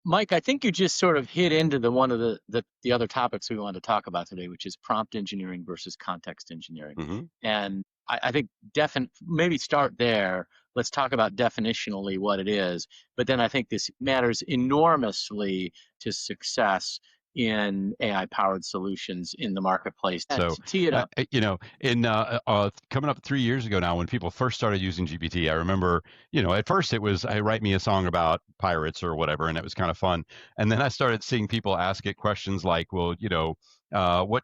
Mike, I think you just sort of hit into one of the other topics we wanted to talk about today, which is prompt engineering versus context engineering. Hmm. And I think maybe start there. Let's talk about definitionally what it is. But then I think this matters enormously to success in AI powered solutions in the marketplace. So, Tee it up. in coming up 3 years ago now, when people first started using GPT, I remember, at first it was, "Hey, write me a song about pirates or whatever," and it was kind of fun. And then I started seeing people ask it questions like, "Well, what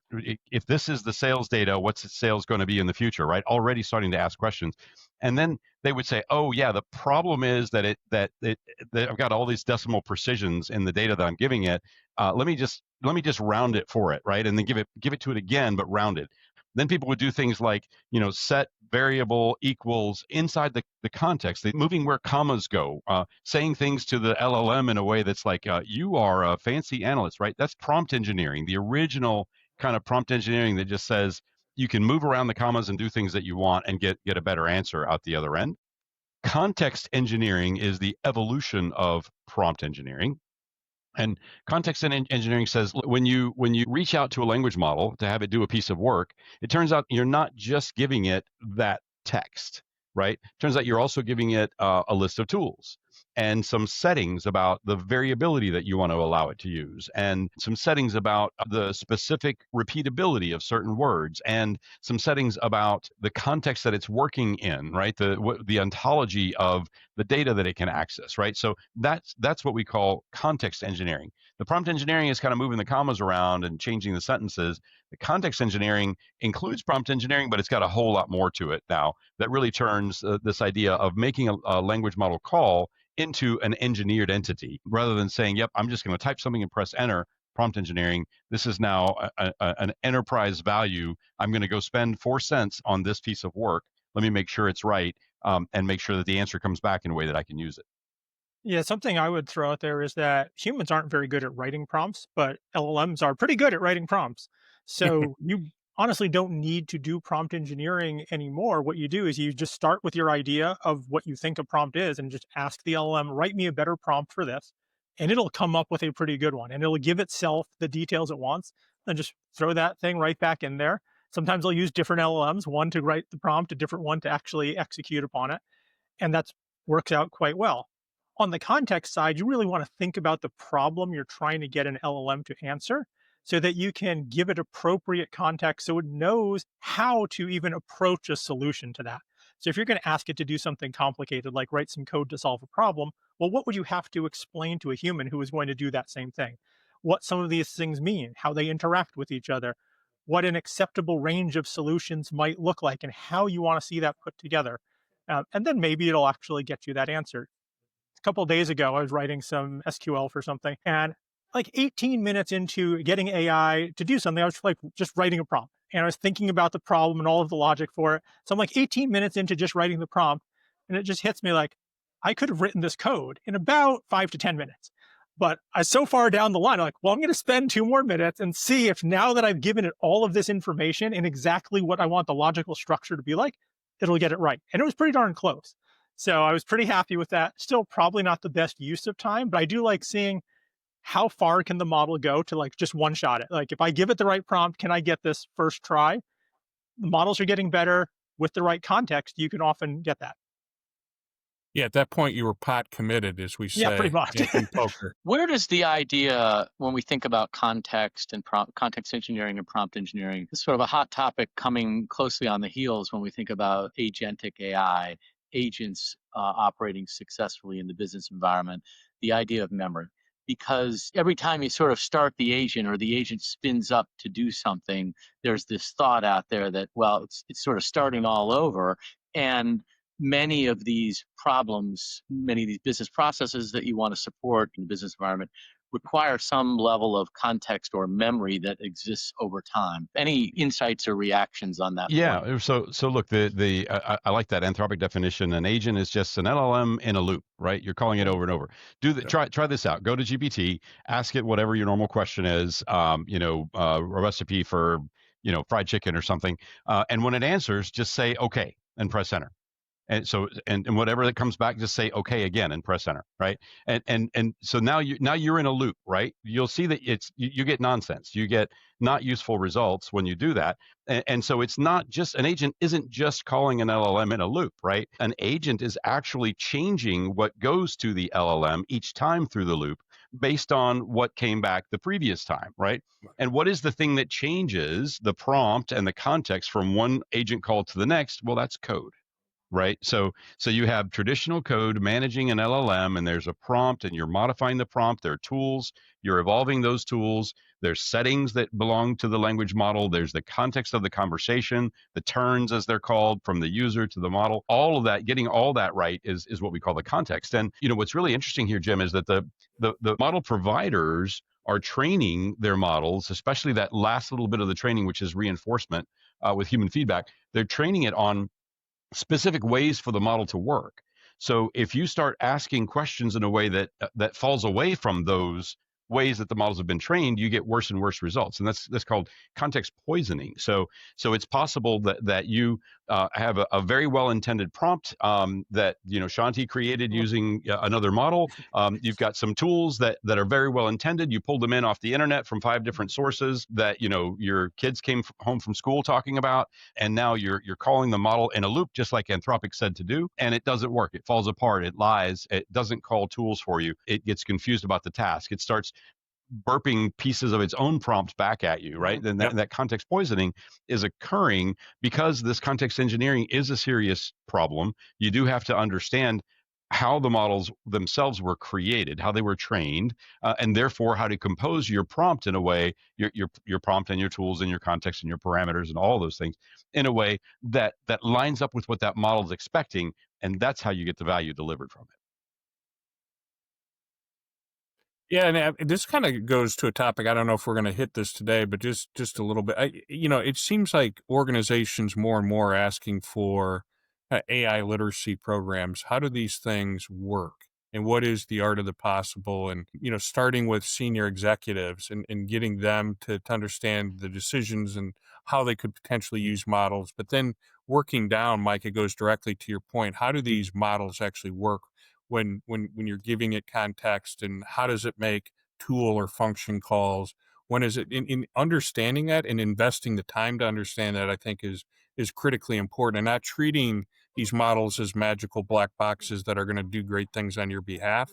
if this is the sales data? What's the sales going to be in the future?" Right? Already starting to ask questions, and then they would say, "Oh, yeah, the problem is that I've got all these decimal precisions in the data that I'm giving it. Let me just round it for it, right? And then give it to it again, but round it." Then people would do things like, set variable equals inside the context, moving where commas go, saying things to the LLM in a way that's like, "You are a fancy analyst," right? That's prompt engineering, the original kind of prompt engineering that just says you can move around the commas and do things that you want and get a better answer out the other end. Context engineering is the evolution of prompt engineering. And context engineering says, when you reach out to a language model to have it do a piece of work, it turns out you're not just giving it that text, right? Turns out you're also giving it a list of tools and some settings about the variability that you want to allow it to use, and some settings about the specific repeatability of certain words, and some settings about the context that it's working in, right? The ontology of the data that it can access, right? So that's what we call context engineering. The prompt engineering is kind of moving the commas around and changing the sentences. The context engineering includes prompt engineering, but it's got a whole lot more to it now that really turns this idea of making a language model call into an engineered entity rather than saying, "Yep, I'm just going to type something and press enter." Prompt engineering, this is now an enterprise value. I'm going to go spend 4 cents on this piece of work. Let me make sure it's right, and make sure that the answer comes back in a way that I can use it. Yeah, something I would throw out there is that humans aren't very good at writing prompts, but LLMs are pretty good at writing prompts. So you honestly don't need to do prompt engineering anymore. What you do is you just start with your idea of what you think a prompt is and just ask the LLM, write me a better prompt for this. And it'll come up with a pretty good one and it'll give itself the details it wants and just throw that thing right back in there. Sometimes I'll use different LLMs, one to write the prompt, a different one to actually execute upon it. And that works out quite well. On the context side, you really want to think about the problem you're trying to get an LLM to answer so that you can give it appropriate context so it knows how to even approach a solution to that. So if you're going to ask it to do something complicated like write some code to solve a problem, well, what would you have to explain to a human who is going to do that same thing? What some of these things mean, how they interact with each other, what an acceptable range of solutions might look like, and how you want to see that put together. And then maybe it'll actually get you that answer. A couple of days ago, I was writing some SQL for something, and like 18 minutes into getting AI to do something, I was like just writing a prompt, and I was thinking about the problem and all of the logic for it. So I'm like 18 minutes into just writing the prompt, and it just hits me like I could have written this code in about 5 to 10 minutes. But I so far down the line, I'm like, well, I'm going to spend 2 more minutes and see if now that I've given it all of this information and exactly what I want the logical structure to be like, it'll get it right. And it was pretty darn close. So I was pretty happy with that. Still probably not the best use of time, but I do like seeing how far can the model go to like just one shot it. Like if I give it the right prompt, can I get this first try? The models are getting better with the right context. You can often get that. Yeah, at that point, you were pot committed, as we Yeah, pretty say much. in poker. Where does the idea, when we think about context and context engineering and prompt engineering, it's sort of a hot topic coming closely on the heels when we think about agentic AI, agents operating successfully in the business environment, the idea of memory. Because every time you sort of start the agent or the agent spins up to do something, there's this thought out there that, well, it's sort of starting all over. And many of these problems, many of these business processes that you want to support in the business environment require some level of context or memory that exists over time. Any insights or reactions on that point? Yeah. So look, I like that Anthropic definition. An agent is just an LLM in a loop, right? You're calling it over and over. Yeah. Try this out. Go to GPT, ask it whatever your normal question is. A recipe for fried chicken or something. And when it answers, just say okay and press enter. And so, and whatever that comes back, just say okay again and press enter, right? And so now you're in a loop, right? You'll see that you get nonsense, you get not useful results when you do that. And so it's not just, an agent isn't just calling an LLM in a loop, right? An agent is actually changing what goes to the LLM each time through the loop based on what came back the previous time, right? And what is the thing that changes the prompt and the context from one agent call to the next? Well, that's code, right? So you have traditional code managing an LLM, and there's a prompt, and you're modifying the prompt. There are tools, you're evolving those tools. There's settings that belong to the language model. There's the context of the conversation, the turns as they're called, from the user to the model. All of that, getting all that right is what we call the context. And what's really interesting here, Jim, is that the model providers are training their models, especially that last little bit of the training, which is reinforcement with human feedback. They're training it on specific ways for the model to work. So if you start asking questions in a way that falls away from those ways that the models have been trained, you get worse and worse results, and that's called context poisoning. So it's possible that you have a very well intended prompt that Shanti created using another model. You've got some tools that are very well intended. You pulled them in off the internet from 5 different sources that your kids came home from school talking about, and now you're calling the model in a loop, just like Anthropic said to do, and it doesn't work. It falls apart. It lies. It doesn't call tools for you. It gets confused about the task. It starts burping pieces of its own prompt back at you, right? Then that context poisoning is occurring because this context engineering is a serious problem. You do have to understand how the models themselves were created, how they were trained, and therefore how to compose your prompt in a way, your prompt and your tools and your context and your parameters and all those things in a way that lines up with what that model is expecting, and that's how you get the value delivered from it. Yeah, and this kind of goes to a topic. I don't know if we're going to hit this today, but just a little bit. It seems like organizations more and more are asking for AI literacy programs. How do these things work? And what is the art of the possible? And, starting with senior executives and getting them to understand the decisions and how they could potentially use models. But then working down, Mike, it goes directly to your point. How do these models actually work when you're giving it context, and how does it make tool or function calls? When is it in understanding that and investing the time to understand that, I think is critically important, and not treating these models as magical black boxes that are going to do great things on your behalf,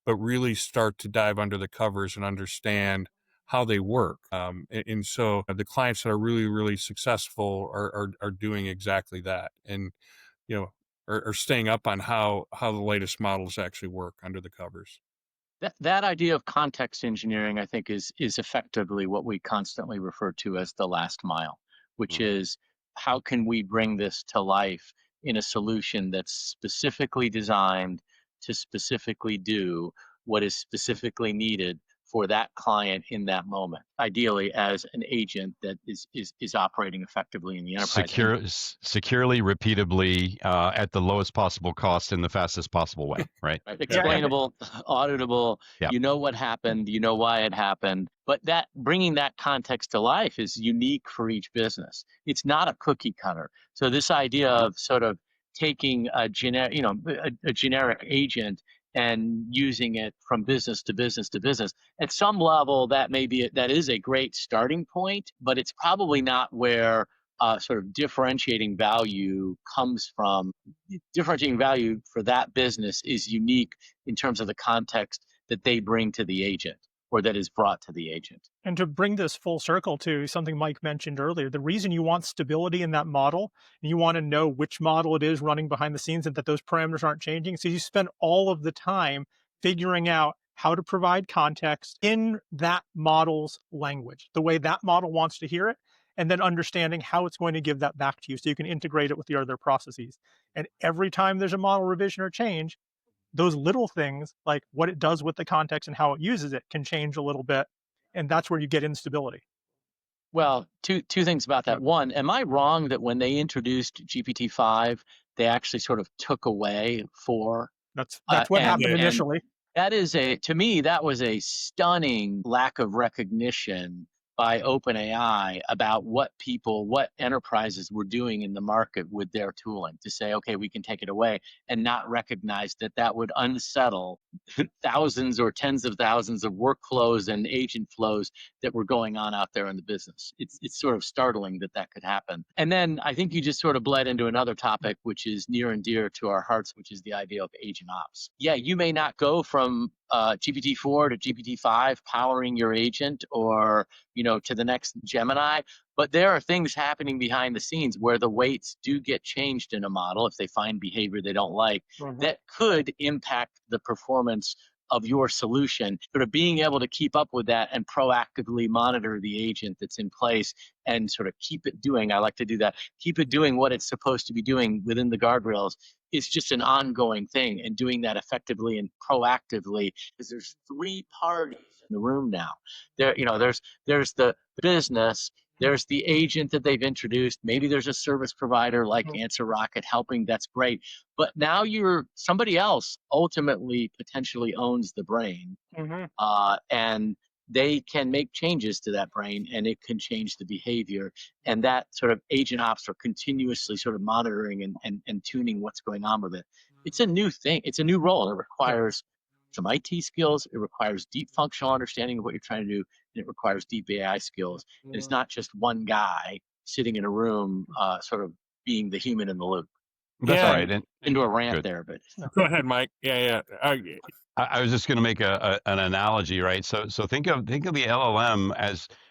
but really start to dive under the covers and understand how they work. And so the clients that are really, really successful are doing exactly that. And, you know, are staying up on how the latest models actually work under the covers. That idea of context engineering, I think, is effectively what we constantly refer to as the last mile, which Mhm. is how can we bring this to life in a solution that's specifically designed to specifically do what is specifically needed for that client in that moment, ideally as an agent that is operating effectively in the enterprise. Securely, repeatably, at the lowest possible cost in the fastest possible way, right? Right. Yeah, and Explainable, auditable, Yeah. you know what happened, you know why it happened. But that bringing that context to life is unique for each business. It's not a cookie cutter. So this idea of sort of taking a generic agent and using it from business to business to business, at some level that is a great starting point, but it's probably not where sort of differentiating value comes from. Differentiating value for that business is unique in terms of the context that they bring to the agent or that is brought to the agent. And to bring this full circle to something Mike mentioned earlier, the reason you want stability in that model and you want to know which model it is running behind the scenes and that those parameters aren't changing. So you spend all of the time figuring out how to provide context in that model's language, the way that model wants to hear it, and then understanding how it's going to give that back to you so you can integrate it with your other processes. And every time there's a model revision or change, those little things, like what it does with the context and how it uses it, can change a little bit, and that's where you get instability. Well, two things about that. Yep. One, am I wrong that when they introduced GPT-5, they actually sort of took away 4? That's what And happened Yeah. and initially. that is to me, that was a stunning lack of recognition by OpenAI about what enterprises were doing in the market with their tooling to say, okay, we can take it away, and not recognize that that would unsettle thousands or tens of thousands of workflows and agent flows that were going on out there in the business. It's sort of startling that that could happen. And then I think you just sort of bled into another topic, which is near and dear to our hearts, which is the idea of agent ops. Yeah, you may not go from GPT-4 to GPT-5 powering your agent, or to the next Gemini, but there are things happening behind the scenes where the weights do get changed in a model if they find behavior they don't like, that could impact the performance of your solution. Sort of being able to keep up with that and proactively monitor the agent that's in place and sort of keep it doing, I like to do that, keep it doing what it's supposed to be doing within the guardrails, is just an ongoing thing, and doing that effectively and proactively, because there's three parties in the room now. There's the business, there's the agent that they've introduced, maybe there's a service provider like Answer Rocket helping, that's great. But now somebody else ultimately potentially owns the brain, and they can make changes to that brain, and it can change the behavior. And that sort of agent ops are continuously sort of monitoring and tuning what's going on with it. It's a new thing. It's a new role. It requires some IT skills. It requires deep functional understanding of what you're trying to do. And it requires deep AI skills. And it's not just one guy sitting in a room, sort of being the human in the loop. That's right. And into a rant good. there, but Go ahead, Mike. Yeah. I was just going to make an analogy, right? So think of the LLM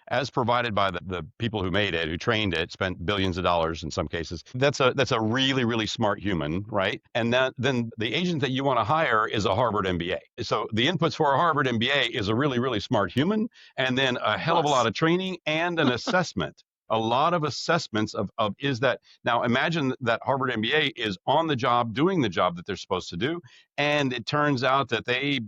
as provided by the people who made it, who trained it, spent billions of dollars in some cases. That's a really, really smart human, right? And then the agent that you want to hire is a Harvard MBA. So the inputs for a Harvard MBA is a really, really smart human, and then a hell of a lot of training and an assessment. A lot of assessments of is that, now imagine that Harvard MBA is on the job doing the job that they're supposed to do, and it turns out that they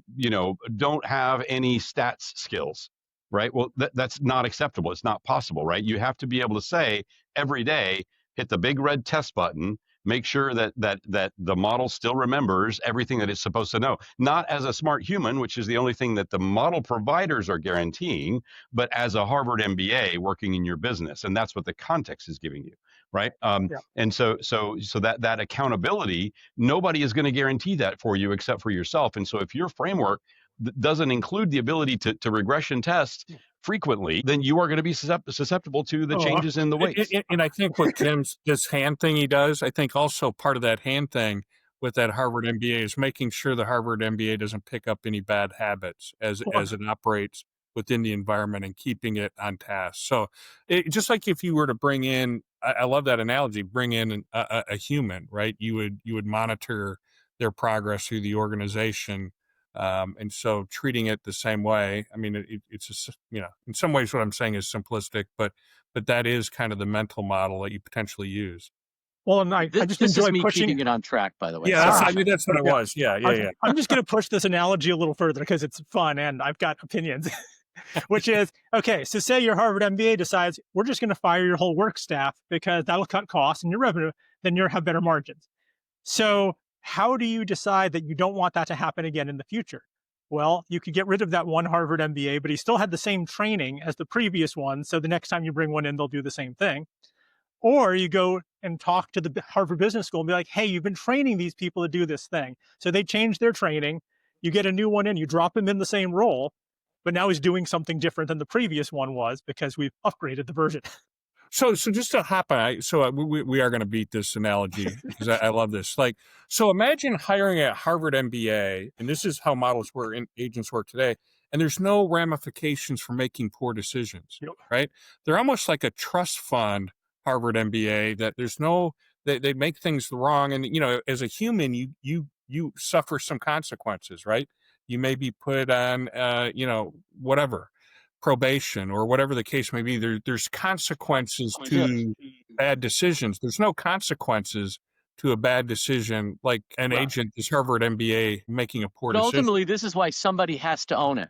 don't have any stats skills, right? Well, that's not acceptable. It's not possible, right? You have to be able to say every day, hit the big red test button, make sure that the model still remembers everything that it's supposed to know, not as a smart human, which is the only thing that the model providers are guaranteeing, but as a Harvard MBA working in your business. And that's what the context is giving you, right? And so that accountability, nobody is going to guarantee that for you except for yourself. And so if your framework doesn't include the ability to regression test frequently, then you are going to be susceptible to the changes in the weights. And I think what this hand thing he does, I think also part of that hand thing with that Harvard MBA is making sure the Harvard MBA doesn't pick up any bad habits as it operates within the environment and keeping it on task. So just like if you were to bring in, I love that analogy, bring in a human, right? You would monitor their progress through the organization. And so treating it the same way, I mean, it's just, in some ways what I'm saying is simplistic, but that is kind of the mental model that you potentially use. Well, and I just this enjoy is me pushing keeping it on track, by the way. Yeah, that's what it was. Yeah. I'm just going to push this analogy a little further because it's fun and I've got opinions, which is, okay, so say your Harvard MBA decides we're just going to fire your whole work staff because that'll cut costs and your revenue, then you'll have better margins. So how do you decide that you don't want that to happen again in the future? Well, you could get rid of that one Harvard MBA, but he still had the same training as the previous one. So the next time you bring one in, they'll do the same thing. Or you go and talk to the Harvard Business School and be like, hey, you've been training these people to do this thing. So they change their training. You get a new one in, you drop him in the same role, but now he's doing something different than the previous one was because we've upgraded the version. So just to hop on, we are going to beat this analogy because I love this. So imagine hiring a Harvard MBA, and this is how models work and agents work today, and there's no ramifications for making poor decisions, right? They're almost like a trust fund Harvard MBA that there's no, they make things wrong. And, as a human, you suffer some consequences, right? You may be put on, whatever, probation or whatever the case may be. There's consequences to bad decisions. There's no consequences to a bad decision like an agent, this Harvard MBA, making a poor decision. Ultimately, this is why somebody has to own it.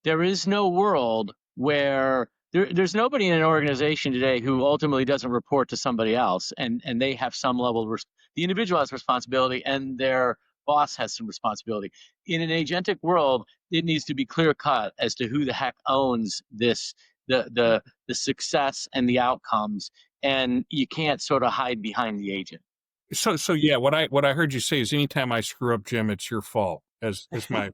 There is no world where there's nobody in an organization today who ultimately doesn't report to somebody else, and they have some level of the individual has responsibility and their boss has some responsibility. In an agentic world, it needs to be clear cut as to who the heck owns this the success and the outcomes, and you can't sort of hide behind the agent. So yeah, what I heard you say is anytime I screw up, Jim, it's your fault. As my